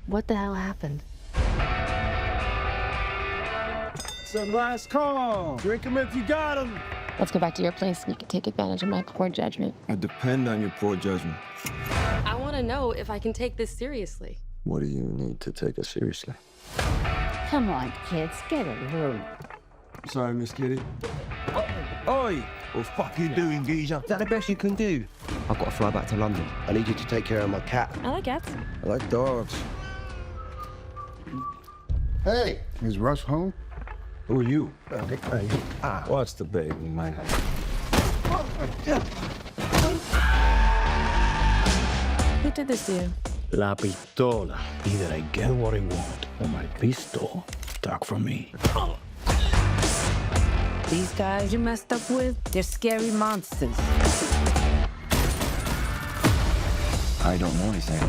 What the hell happened? It's a last call. Drink 'em if you got 'em. Let's go back to your place and you can take advantage of my poor judgment. I depend on your poor judgment. I want to know if I can take this seriously. What do you need to take us seriously? Come on, kids, get a room. Sorry, Miss Kitty. Oi! What the fuck are you doing, geezer? Is that the best you can do? I've got to fly back to London. I need you to take care of my cat. I like cats. I like dogs. Hey, is Russ home? Who are you? What's the baby, man? Who did this to you? La pistola. Either I get what I want or my pistol stuck from me. These guys you messed up with, they're scary monsters. I don't know anything.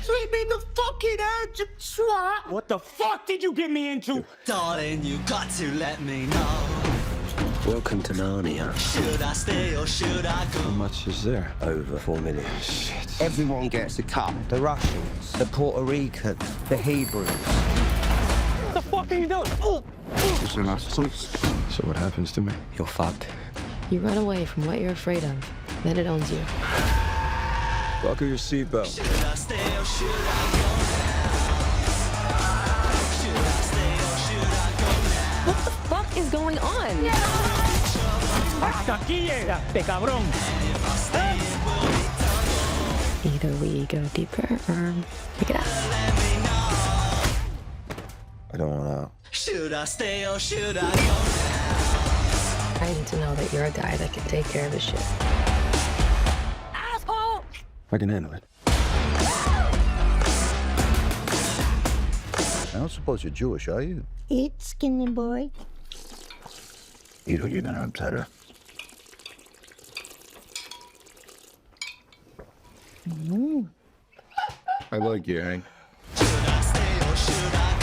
Sweep me in the fucking head, you swat! What the fuck did you get me into? Darling, you got to let me know. Welcome to Narnia. Should I stay or should I How go? much is there? Over 4 million. Shit. Everyone gets a cut. The Russians, the Puerto Ricans, the Hebrews. What the fuck are you doing? Oh. Is there lots of So what happens to me? You're fucked. You run away from what you're afraid of, then it owns you. Buckle your seatbelt. Should I stay or should I go now? Should I stay or should I go now? What the fuck is going on? Hasta aquí llegaste, cabrón. Either we go deeper or we get out. I don't want out. Should I stay or should I go now? I need to know that you're a guy that can take care of his shit. Asshole! I can handle it. I don't suppose you're Jewish, are you? Eat, skinny boy. You know you're gonna upset her. I like you, Hank. Should I stay or should I